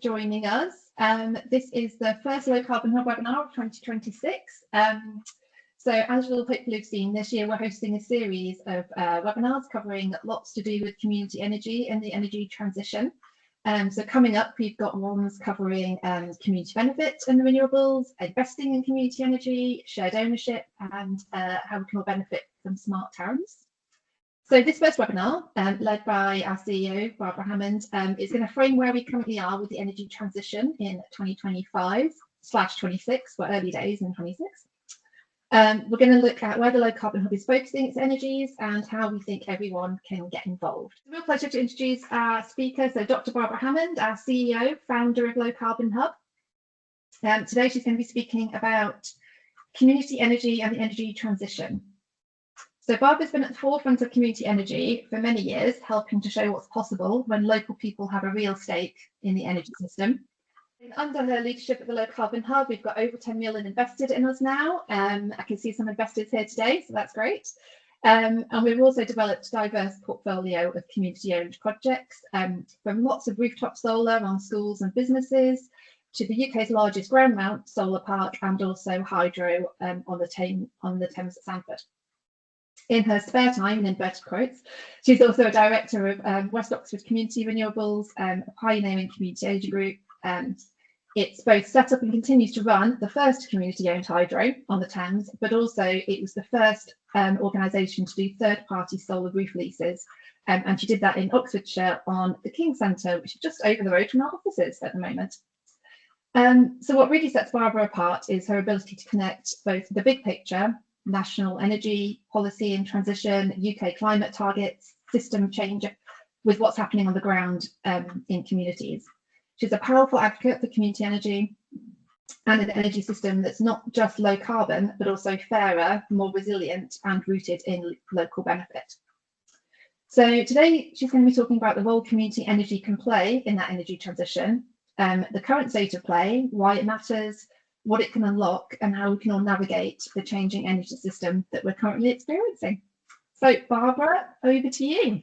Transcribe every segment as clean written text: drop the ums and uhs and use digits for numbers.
joining us. This is the first Low Carbon Hub webinar of 2026. So as you'll hopefully have seen, this year we're hosting a series of webinars covering lots to do with community energy and the energy transition. So coming up, we've got ones covering community benefits and renewables, investing in community energy, shared ownership, and how we can all benefit from smart towns. So this first webinar, led by our CEO, Barbara Hammond, is going to frame where we currently are with the energy transition in 2025/26, we're early days in 26. We're going to look at where the Low Carbon Hub is focusing its energies and how we think everyone can get involved. It's a real pleasure to introduce our speaker, so Dr. Barbara Hammond, our CEO, founder of Low Carbon Hub. Today she's going to be speaking about community energy and the energy transition. So Barbara's been at the forefront of community energy for many years, helping to show what's possible when local people have a real stake in the energy system. And under her leadership at the Low Carbon Hub, we've got over 10 million invested in us now. I can see some investors here today, so that's great. And we've also developed a diverse portfolio of community-owned projects, from lots of rooftop solar on schools and businesses, to the UK's largest ground mount solar park, and also hydro on the Thames at Sanford. In her spare time, in inverted quotes, she's also a director of West Oxford Community Renewables, a pioneering community energy group. It's both set up and continues to run the first community-owned hydro on the Thames, but also it was the first organisation to do third-party solar roof leases. And she did that in Oxfordshire on the King Centre, which is just over the road from our offices at the moment. So what really sets Barbara apart is her ability to connect both the big picture, national energy policy and transition, UK climate targets, system change, with what's happening on the ground in communities. She's a powerful advocate for community energy and an energy system that's not just low carbon, but also fairer, more resilient, and rooted in local benefit. So today she's going to be talking about the role community energy can play in that energy transition, the current state of play, why it matters, what it can unlock, and how we can all navigate the changing energy system that we're currently experiencing. So Barbara, over to you.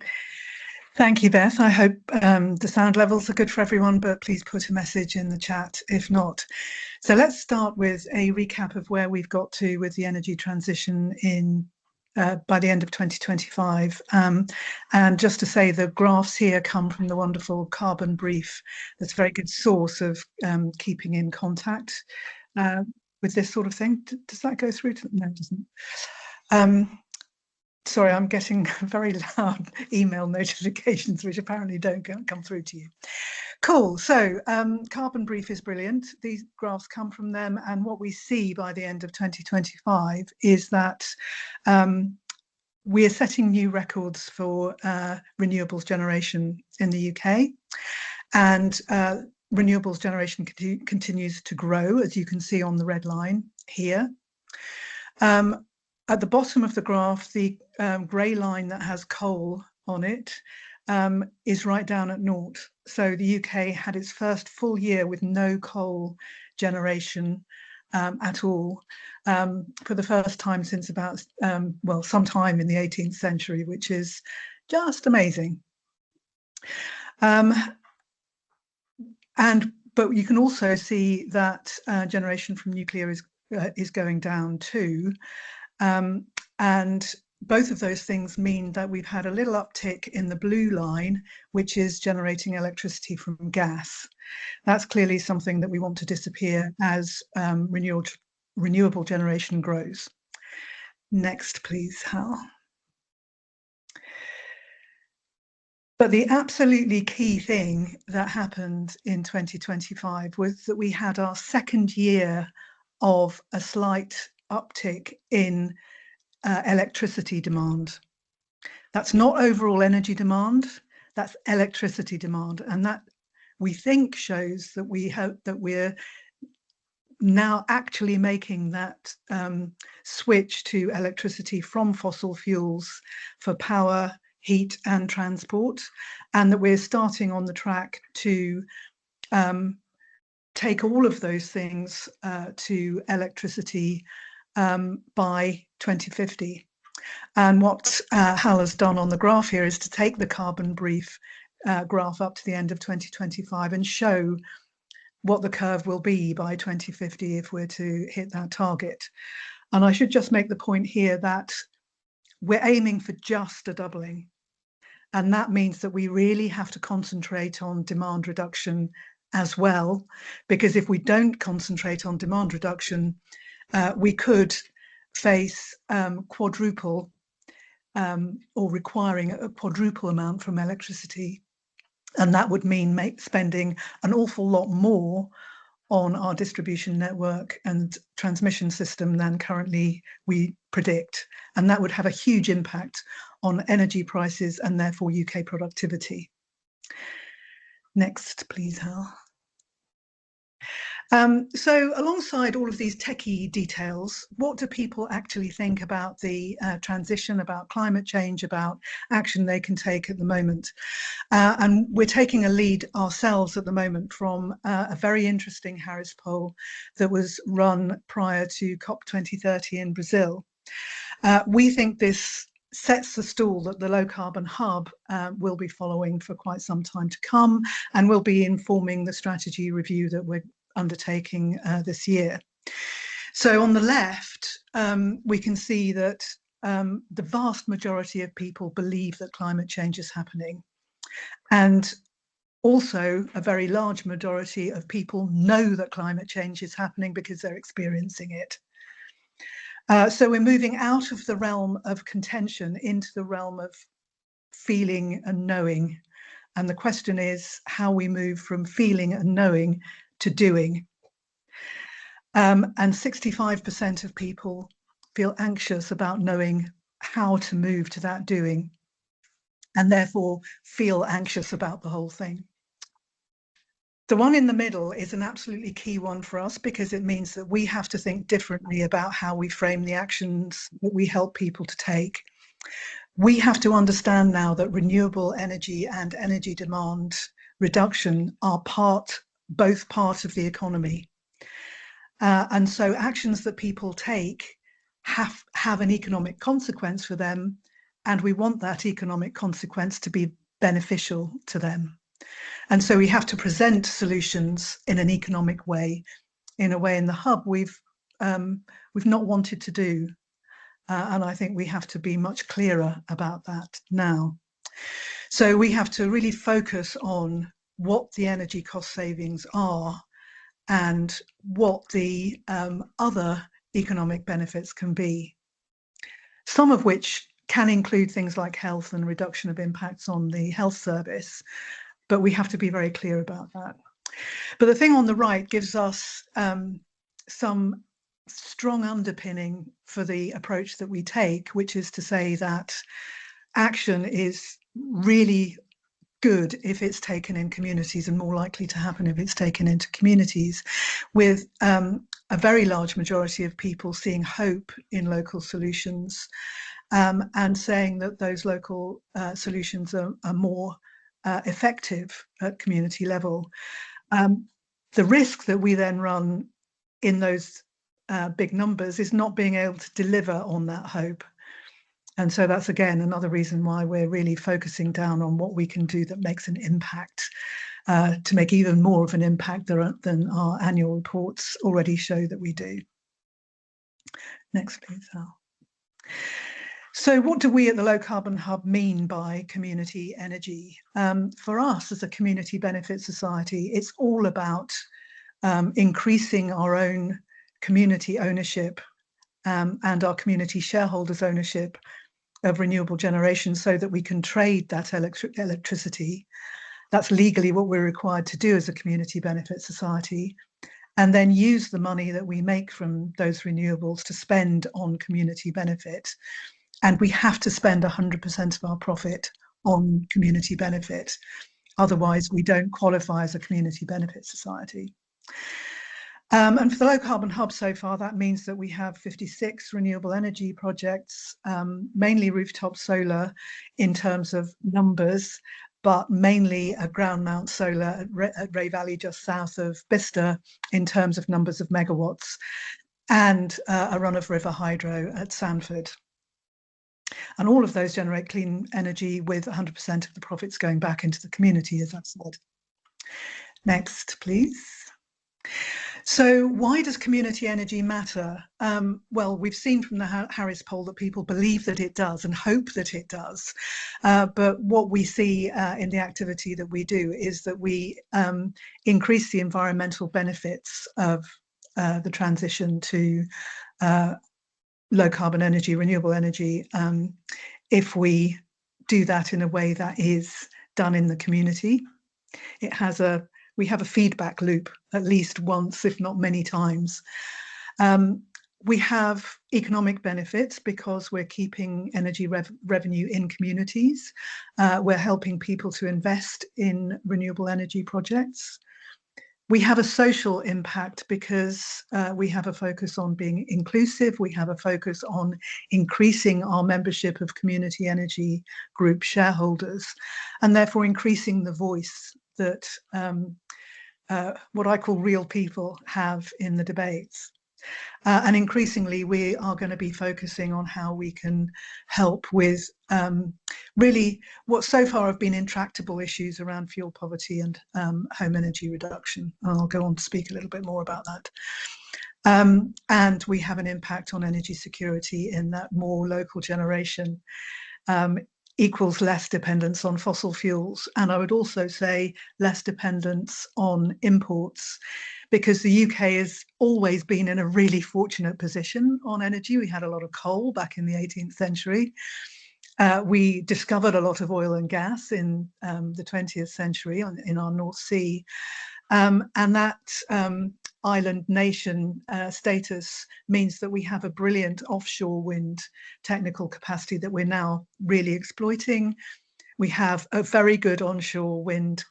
Thank you, Beth. I hope the sound levels are good for everyone, but please put a message in the chat if not. So let's start with a recap of where we've got to with the energy transition in by the end of 2025. And just to say, the graphs here come from the wonderful Carbon Brief. That's a very good source of keeping in contact with this sort of thing. Does that go through to them? No, it doesn't. Sorry, I'm getting very loud email notifications, which apparently don't come through to you. Cool. So Carbon Brief is brilliant. These graphs come from them. And what we see by the end of 2025 is that we are setting new records for renewables generation in the UK. And renewables generation continues to grow, as you can see on the red line here. At the bottom of the graph, the grey line that has coal on it is right down at naught. So the UK had its first full year with no coal generation at all, for the first time since about, well, sometime in the 18th century, which is just amazing. But you can also see that generation from nuclear is going down too. And both of those things mean that we've had a little uptick in the blue line, which is generating electricity from gas. That's clearly something that we want to disappear as renewable generation grows. Next, please, Hal. But the absolutely key thing that happened in 2025 was that we had our second year of a slight uptick in electricity demand. That's not overall energy demand, that's electricity demand. And that, we think, shows that we're now actually making that switch to electricity from fossil fuels for power, heat and transport, and that we're starting on the track to take all of those things to electricity by 2050. And what Hal has done on the graph here is to take the Carbon Brief graph up to the end of 2025 and show what the curve will be by 2050 if we're to hit that target. And I should just make the point here that we're aiming for just a doubling. And that means that we really have to concentrate on demand reduction as well, because if we don't concentrate on demand reduction, we could face quadruple or requiring a quadruple amount from electricity. And that would mean spending an awful lot more on our distribution network and transmission system than currently we predict. And that would have a huge impact on energy prices and therefore UK productivity. Next, please, Hal. So alongside all of these techie details, what do people actually think about the transition, about climate change, about action they can take at the moment? And we're taking a lead ourselves at the moment from a very interesting Harris poll that was run prior to COP 2030 in Brazil. We think this sets the stool that the Low Carbon Hub will be following for quite some time to come, and will be informing the strategy review that we're undertaking this year. So on the left, we can see that the vast majority of people believe that climate change is happening. And also a very large majority of people know that climate change is happening because they're experiencing it. So we're moving out of the realm of contention into the realm of feeling and knowing. And the question is how we move from feeling and knowing to doing. And 65% of people feel anxious about knowing how to move to that doing, and therefore feel anxious about the whole thing. The one in the middle is an absolutely key one for us, because it means that we have to think differently about how we frame the actions that we help people to take. We have to understand now that renewable energy and energy demand reduction are both part of the economy. And so actions that people take have an economic consequence for them, and we want that economic consequence to be beneficial to them. And so we have to present solutions in an economic way, in a way in the hub we've not wanted to do. And I think we have to be much clearer about that now. So we have to really focus on what the energy cost savings are and what the other economic benefits can be. Some of which can include things like health and reduction of impacts on the health service, but we have to be very clear about that. But the thing on the right gives us some strong underpinning for the approach that we take, which is to say that action is really good if it's taken in communities, and more likely to happen if it's taken into communities, with a very large majority of people seeing hope in local solutions, and saying that those local solutions are more effective at community level. The risk that we then run in those big numbers is not being able to deliver on that hope. And so that's, again, another reason why we're really focusing down on what we can do that makes an impact, to make even more of an impact than our annual reports already show that we do. Next, please, Al. So what do we at the Low Carbon Hub mean by community energy? For us as a community benefit society, it's all about increasing our own community ownership and our community shareholders' ownership of renewable generation, so that we can trade that electricity. That's legally what we're required to do as a community benefit society, and then use the money that we make from those renewables to spend on community benefit. And we have to spend 100% of our profit on community benefit. Otherwise, we don't qualify as a community benefit society. And for the Low Carbon Hub so far, that means that we have 56 renewable energy projects, mainly rooftop solar in terms of numbers, but mainly a ground mount solar at Ray Valley, just south of Bicester, in terms of numbers of megawatts, and a run-of-river hydro at Sanford. And all of those generate clean energy with 100% of the profits going back into the community, as I've said. Next, please. So why does community energy matter? Well, we've seen from the Harris poll that people believe that it does and hope that it does. But what we see in the activity that we do is that we increase the environmental benefits of the transition to low carbon energy, renewable energy, if we do that in a way that is done in the community. We have a feedback loop at least once, if not many times. We have economic benefits because we're keeping energy revenue in communities. We're helping people to invest in renewable energy projects. We have a social impact because we have a focus on being inclusive. We have a focus on increasing our membership of community energy group shareholders, and therefore increasing the voice that what I call real people have in the debates. And increasingly, we are going to be focusing on how we can help with really what so far have been intractable issues around fuel poverty and home energy reduction. And I'll go on to speak a little bit more about that. And we have an impact on energy security in that more local generation equals less dependence on fossil fuels. And I would also say less dependence on imports, because the UK has always been in a really fortunate position on energy. We had a lot of coal back in the 18th century. We discovered a lot of oil and gas in the 20th century in our North Sea. And that island nation status means that we have a brilliant offshore wind technical capacity that we're now really exploiting. We have a very good onshore wind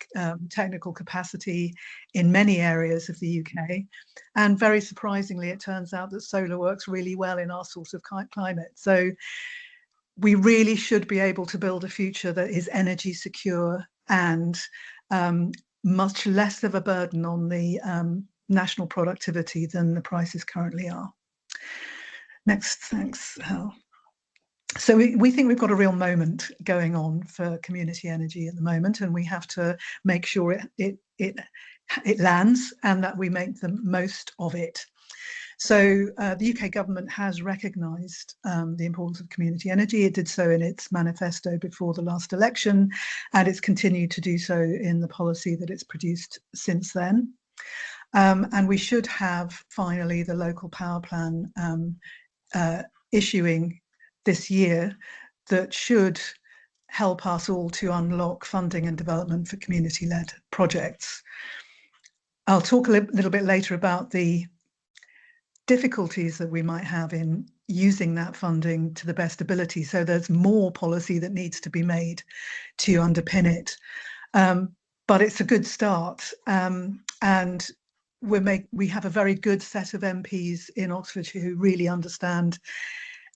technical capacity in many areas of the UK. And very surprisingly, it turns out that solar works really well in our sort of climate. So we really should be able to build a future that is energy secure and much less of a burden on the national productivity than the prices currently are. Next, thanks, Hal. So we think we've got a real moment going on for community energy at the moment, and we have to make sure it lands and that we make the most of it. So the UK government has recognised the importance of community energy. It did so in its manifesto before the last election, and it's continued to do so in the policy that it's produced since then. And we should have finally the local power plan issuing this year that should help us all to unlock funding and development for community-led projects. I'll talk a little bit later about the difficulties that we might have in using that funding to the best ability. So there's more policy that needs to be made to underpin it. But it's a good start. And we have a very good set of MPs in Oxfordshire who really understand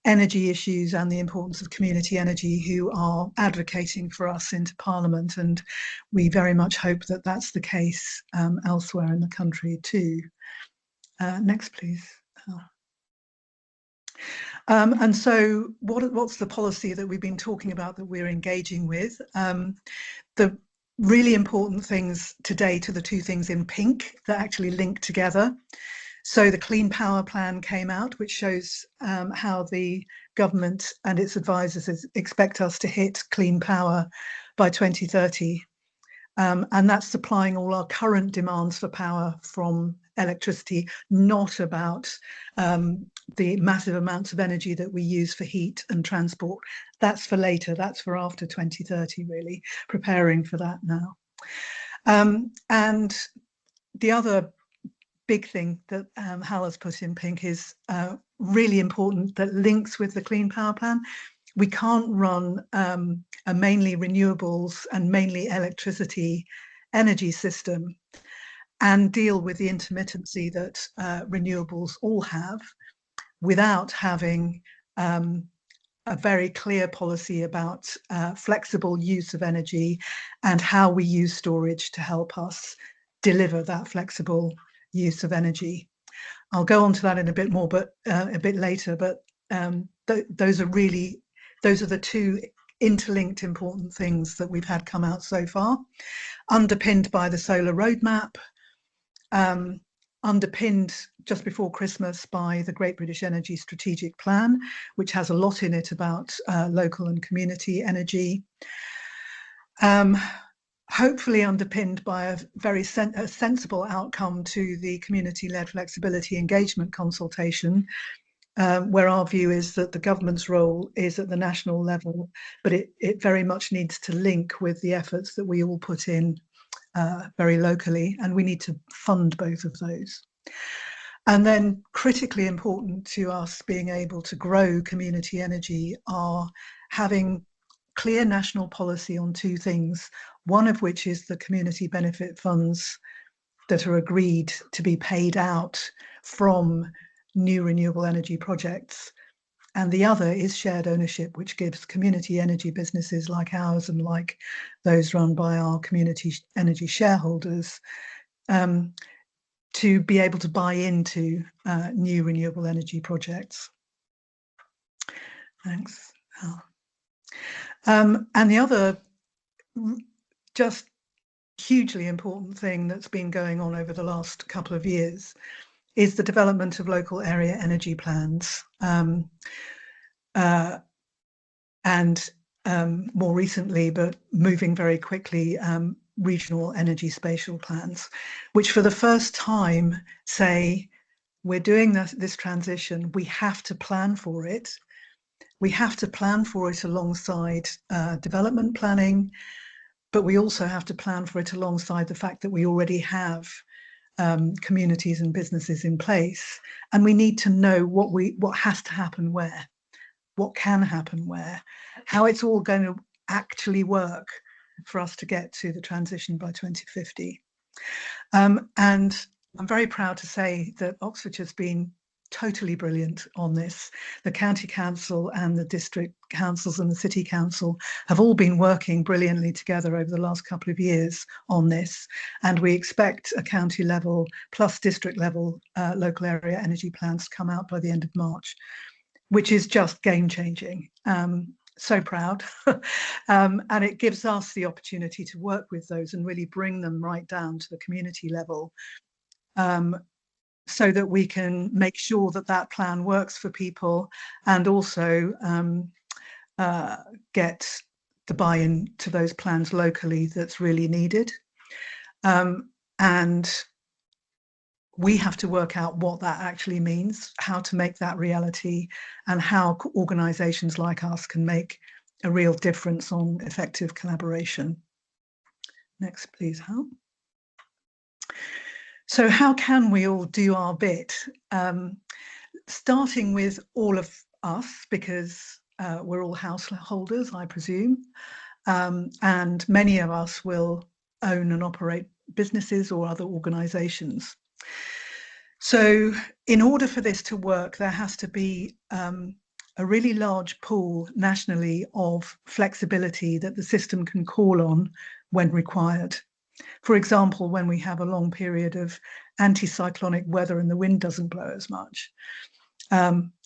energy issues and the importance of community energy, who are advocating for us into Parliament, and we very much hope that that's the case elsewhere in the country too. Next, please. And so what's the policy that we've been talking about that we're engaging with? The really important things today are the two things in pink that actually link together. So the Clean Power Plan came out, which shows how the government and its advisors expect us to hit clean power by 2030. And that's supplying all our current demands for power from electricity, not about the massive amounts of energy that we use for heat and transport. That's for later, that's for after 2030, really, preparing for that now. And the other big thing that Hal has put in pink is really important, that links with the Clean Power Plan. We can't run a mainly renewables and mainly electricity energy system and deal with the intermittency that renewables all have without having a very clear policy about flexible use of energy and how we use storage to help us deliver that flexible use of energy. I'll go on to that in a bit more, but a bit later. But those are the two interlinked important things that we've had come out so far, underpinned by the solar roadmap, underpinned just before Christmas by the Great British Energy Strategic Plan, which has a lot in it about local and community energy. Hopefully underpinned by a very sensible outcome to the community-led flexibility engagement consultation, where our view is that the government's role is at the national level, but it very much needs to link with the efforts that we all put in very locally, and we need to fund both of those. And then critically important to us being able to grow community energy are having clear national policy on two things, one of which is the community benefit funds that are agreed to be paid out from new renewable energy projects. And the other is shared ownership, which gives community energy businesses like ours and like those run by our community energy shareholders to be able to buy into new renewable energy projects. Thanks. And the other just hugely important thing that's been going on over the last couple of years is the development of local area energy plans. And more recently, but moving very quickly, regional energy spatial plans, which for the first time say, we're doing this transition, we have to plan for it. We have to plan for it alongside development planning, but we also have to plan for it alongside the fact that we already have communities and businesses in place, and we need to know what has to happen where, what can happen where, how it's all going to actually work for us to get to the transition by 2050. And I'm very proud to say that Oxfordshire's been totally brilliant on this. The county council and the district councils and the city council have all been working brilliantly together over the last couple of years on this, and we expect a county level plus district level local area energy plans to come out by the end of March, which is just game changing. So proud. And it gives us the opportunity to work with those and really bring them right down to the community level, so that we can make sure that that plan works for people, and also get the buy-in to those plans locally that's really needed. And we have to work out what that actually means, how to make that reality, and how organisations like us can make a real difference on effective collaboration. Next, please, Hal. So how can we all do our bit? Starting with all of us, because we're all householders, I presume, and many of us will own and operate businesses or other organisations. So in order for this to work, there has to be a really large pool nationally of flexibility that the system can call on when required. For example, when we have a long period of anticyclonic weather and the wind doesn't blow as much,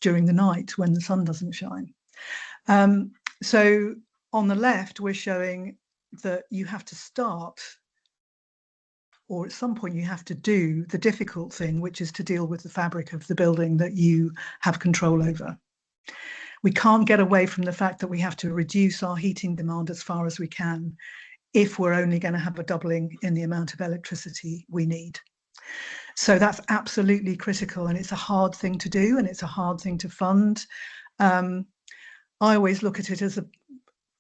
during the night when the sun doesn't shine. So on the left, we're showing that you have to start, or at some point you have to do the difficult thing, which is to deal with the fabric of the building that you have control over. We can't get away from the fact that we have to reduce our heating demand as far as we can if we're only going to have a doubling in the amount of electricity we need. So that's absolutely critical, and it's a hard thing to do, and it's a hard thing to fund. I always look at it as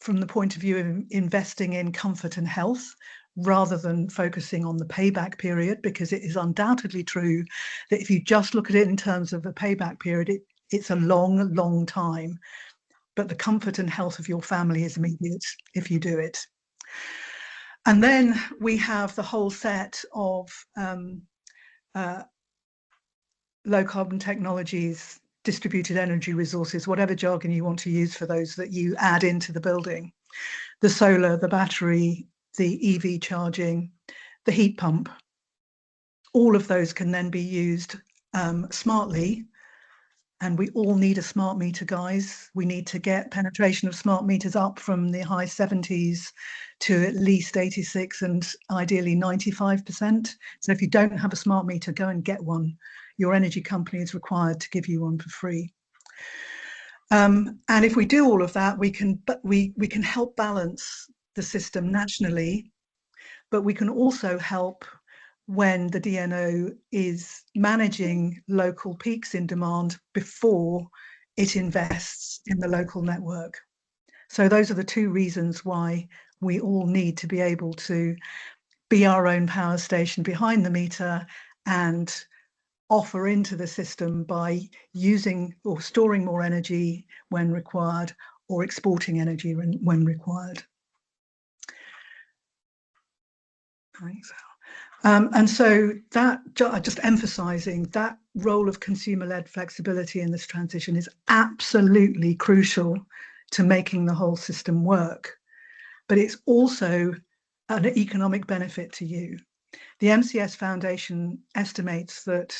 from the point of view of investing in comfort and health, rather than focusing on the payback period, because it is undoubtedly true that if you just look at it in terms of a payback period, it's a long, long time. But the comfort and health of your family is immediate if you do it. And then we have the whole set of low carbon technologies, distributed energy resources, whatever jargon you want to use for those that you add into the building. The solar, the battery, the EV charging, the heat pump. All of those can then be used smartly and we all need a smart meter, guys. We need to get penetration of smart meters up from the high 70s to at least 86 and ideally 95%. So if you don't have a smart meter, go and get one. Your energy company is required to give you one for free. And if we do all of that, we can help balance the system nationally, but we can also help when the DNO is managing local peaks in demand before it invests in the local network. So those are the two reasons why we all need to be able to be our own power station behind the meter and offer into the system by using or storing more energy when required or exporting energy when required. Thanks. And so that, just emphasizing that role of consumer-led flexibility in this transition is absolutely crucial to making the whole system work. But it's also an economic benefit to you. The MCS Foundation estimates that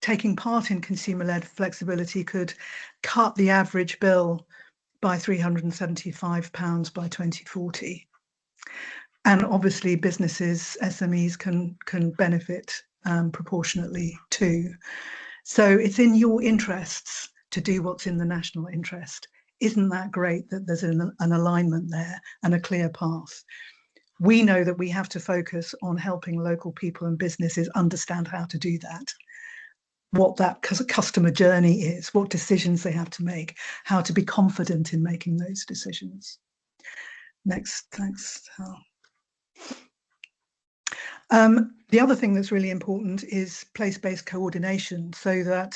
taking part in consumer-led flexibility could cut the average bill by £375 by 2040. And obviously businesses, SMEs can benefit proportionately too. So it's in your interests to do what's in the national interest. Isn't that great that there's an alignment there and a clear path? We know that we have to focus on helping local people and businesses understand how to do that, what that customer journey is, what decisions they have to make, how to be confident in making those decisions. Next, thanks, Hal. The other thing that's really important is place-based coordination, so that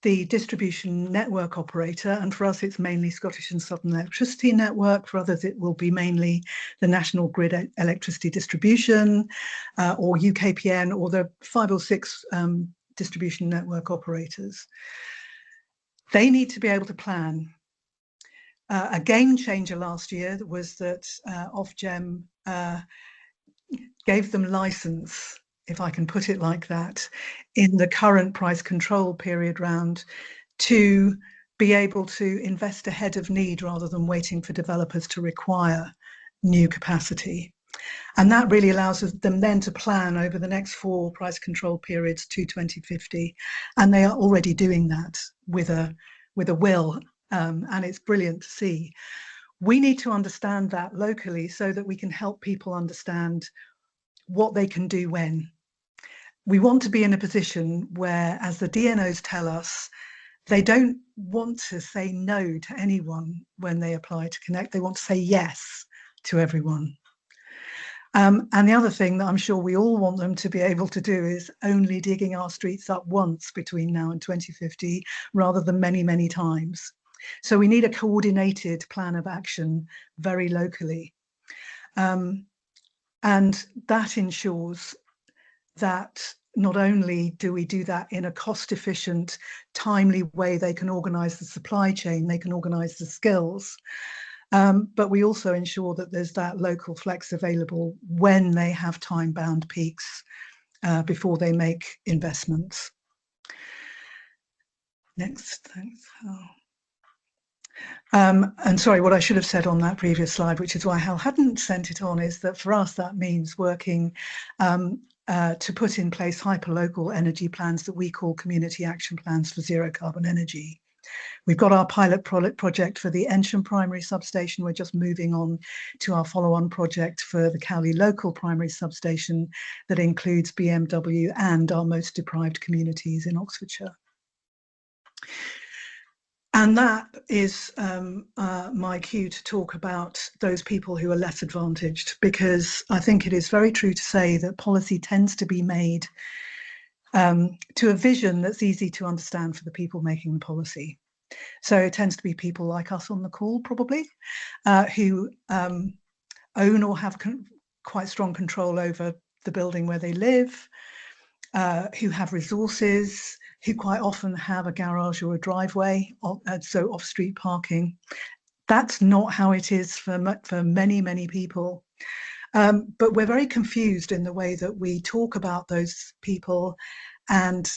the distribution network operator, and for us it's mainly Scottish and Southern Electricity Network, for others it will be mainly the National Grid Electricity Distribution or UKPN or the 5 or 6 distribution network operators. They need to be able to plan. A game changer last year was that Ofgem gave them license, if I can put it like that, in the current price control period round to be able to invest ahead of need rather than waiting for developers to require new capacity. And that really allows them then to plan over the next 4 price control periods to 2050. And they are already doing that with a will, and it's brilliant to see. We need to understand that locally so that we can help people understand what they can do when. We want to be in a position where, as the DNOs tell us, they don't want to say no to anyone when they apply to connect. They want to say yes to everyone. And the other thing that I'm sure we all want them to be able to do is only digging our streets up once between now and 2050 rather than many, many times. So we need a coordinated plan of action very locally. And that ensures that not only do we do that in a cost-efficient, timely way, they can organise the supply chain, they can organise the skills, but we also ensure that there's that local flex available when they have time-bound peaks before they make investments. Next, thanks. And sorry, what I should have said on that previous slide, which is why Hal hadn't sent it on, is that for us that means working to put in place hyperlocal energy plans that we call community action plans for zero carbon energy. We've got our pilot project for the Ensham primary substation. We're just moving on to our follow-on project for the Cowley local primary substation that includes BMW and our most deprived communities in Oxfordshire. And that is my cue to talk about those people who are less advantaged, because I think it is very true to say that policy tends to be made to a vision that's easy to understand for the people making the policy. So it tends to be people like us on the call, probably, who own or have quite strong control over the building where they live, who have resources, who quite often have a garage or a driveway, so off-street parking. That's not how it is for many, many people. But we're very confused in the way that we talk about those people and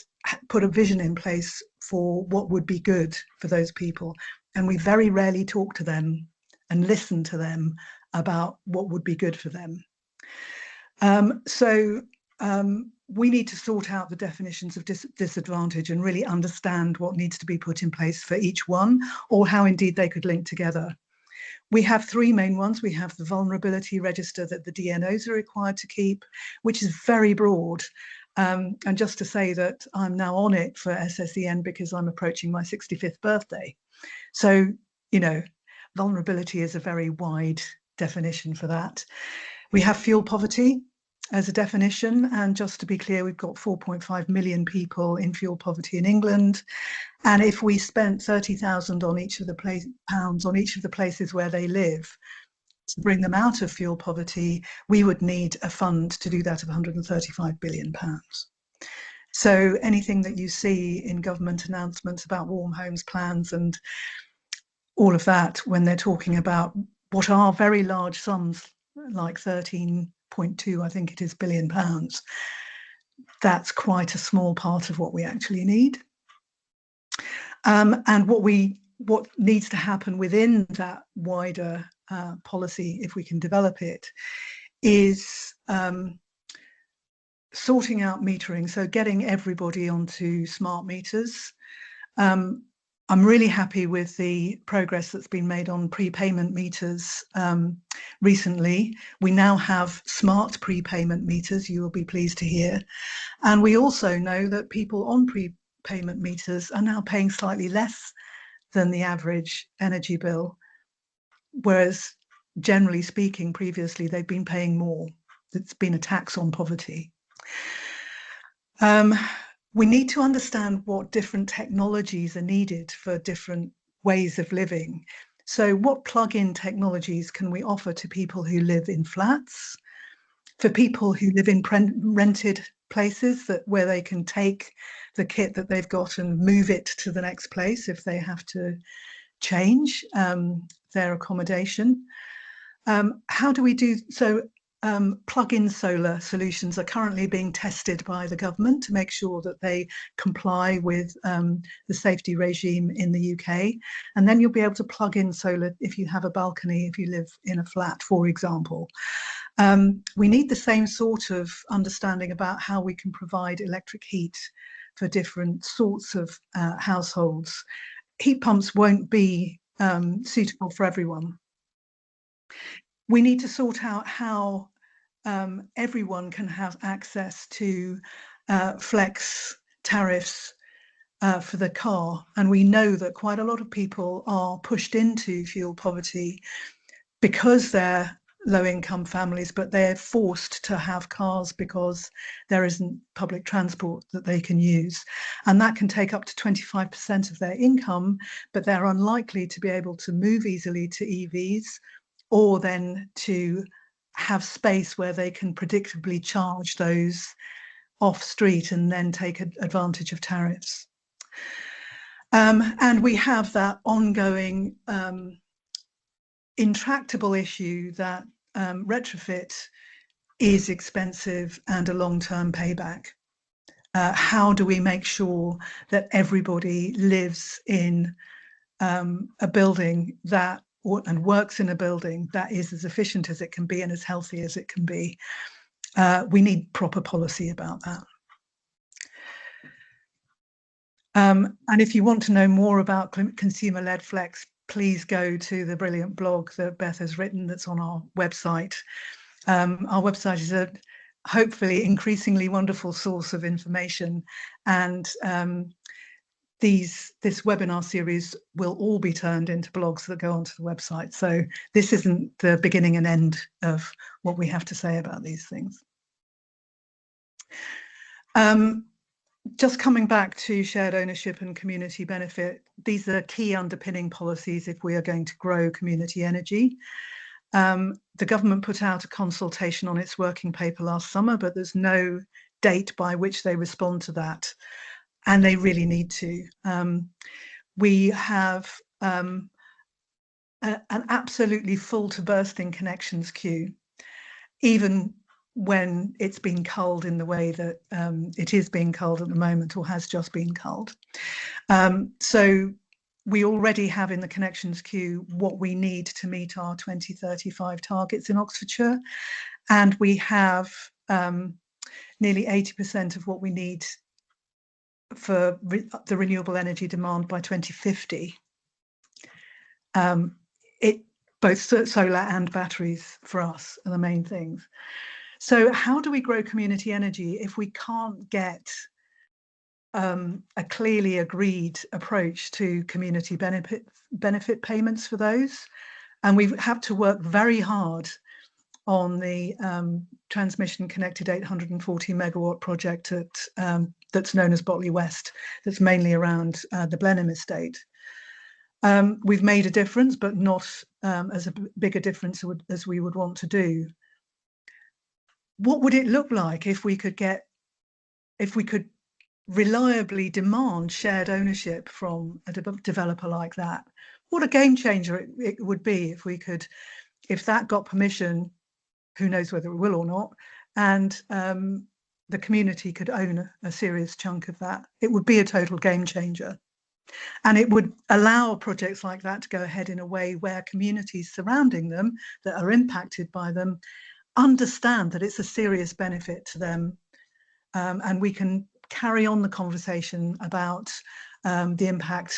put a vision in place for what would be good for those people. And we very rarely talk to them and listen to them about what would be good for them. We need to sort out the definitions of disadvantage and really understand what needs to be put in place for each one, or how indeed they could link together. We have three main ones. We have the vulnerability register that the DNOs are required to keep, which is very broad. And just to say that I'm now on it for SSEN because I'm approaching my 65th birthday. So, you know, vulnerability is a very wide definition for that. We have fuel poverty as a definition, and just to be clear, we've got 4.5 million people in fuel poverty in England, and if we spent 30,000 on each of the pounds on each of the places where they live to bring them out of fuel poverty, we would need a fund to do that of 135 billion pounds. So anything that you see in government announcements about warm homes plans and all of that, when they're talking about what are very large sums, like 13.2, I think it is, billion pounds, that's quite a small part of what we actually need. And what needs to happen within that wider policy, if we can develop it, is sorting out metering, so getting everybody onto smart meters. I'm really happy with the progress that's been made on prepayment meters recently. We now have smart prepayment meters, you will be pleased to hear. And we also know that people on prepayment meters are now paying slightly less than the average energy bill, whereas generally speaking, previously they've been paying more. It's been a tax on poverty. We need to understand what different technologies are needed for different ways of living. So what plug-in technologies can we offer to people who live in flats, for people who live in rented places where they can take the kit that they've got and move it to the next place if they have to change their accommodation. How do we do so? Plug-in solar solutions are currently being tested by the government to make sure that they comply with the safety regime in the UK. And then you'll be able to plug in solar if you have a balcony, if you live in a flat, for example. We need the same sort of understanding about how we can provide electric heat for different sorts of households. Heat pumps won't be suitable for everyone. We need to sort out how everyone can have access to flex tariffs for the car. And we know that quite a lot of people are pushed into fuel poverty because they're low-income families, but they're forced to have cars because there isn't public transport that they can use. And that can take up to 25% of their income, but they're unlikely to be able to move easily to EVs, or then to have space where they can predictably charge those off street and then take advantage of tariffs. And we have that ongoing intractable issue that retrofit is expensive and a long-term payback. How do we make sure that everybody lives in a building that and works in a building that is as efficient as it can be and as healthy as it can be? We need proper policy about that. And if you want to know more about consumer-led flex, please go to the brilliant blog that Beth has written that's on our website. Our website is a hopefully increasingly wonderful source of information, and this webinar series will all be turned into blogs that go onto the website. So this isn't the beginning and end of what we have to say about these things. Just coming back to shared ownership and community benefit, these are key underpinning policies if we are going to grow community energy. The government put out a consultation on its working paper last summer, but there's no date by which they respond to that, and they really need to. We have an absolutely full to bursting connections queue. Even when it's been culled in the way that it is being culled at the moment, or has just been culled. So we already have in the connections queue what we need to meet our 2035 targets in Oxfordshire, and we have nearly 80% of what we need for the renewable energy demand by 2050. Both solar and batteries for us are the main things. So how do we grow community energy if we can't get a clearly agreed approach to community benefit payments for those? And we have to work very hard on the transmission connected 840 megawatt project that's known as Botley West, that's mainly around the Blenheim estate. We've made a difference, but not as big a difference as we would want to do. What would it look like if we could reliably demand shared ownership from a developer like that? What a game changer it would be if that got permission. Who knows whether it will or not, and the community could own a serious chunk of that. It would be a total game changer. And it would allow projects like that to go ahead in a way where communities surrounding them that are impacted by them understand that it's a serious benefit to them. And we can carry on the conversation about the impact,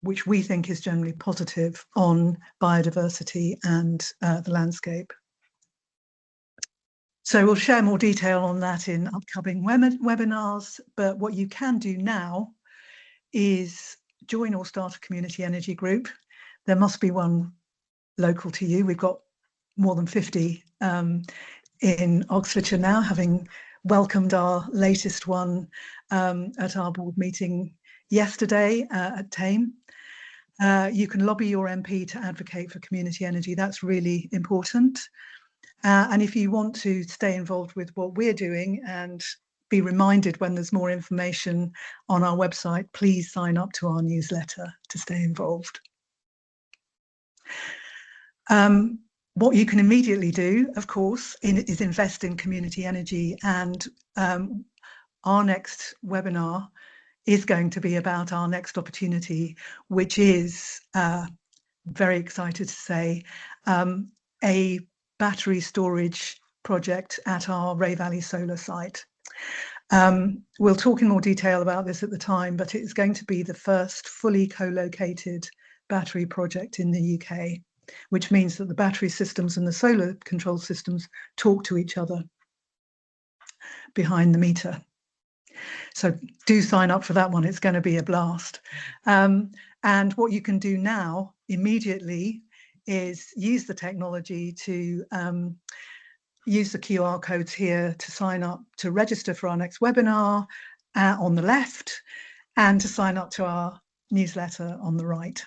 which we think is generally positive, on biodiversity and the landscape. So we'll share more detail on that in upcoming webinars, but what you can do now is join or start a community energy group. There must be one local to you. We've got more than 50 in Oxfordshire now, having welcomed our latest one at our board meeting yesterday at Tame. You can lobby your MP to advocate for community energy. That's really important. And if you want to stay involved with what we're doing and be reminded when there's more information on our website, please sign up to our newsletter to stay involved. What you can immediately do, of course, is invest in community energy. And our next webinar is going to be about our next opportunity, which is, very excited to say, a battery storage project at our Ray Valley solar site. We'll talk in more detail about this at the time, but it's going to be the first fully co-located battery project in the UK, which means that the battery systems and the solar control systems talk to each other behind the meter. So do sign up for that one. It's going to be a blast. And what you can do now immediately is use the technology to use the QR codes here to sign up to register for our next webinar on the left, and to sign up to our newsletter on the right.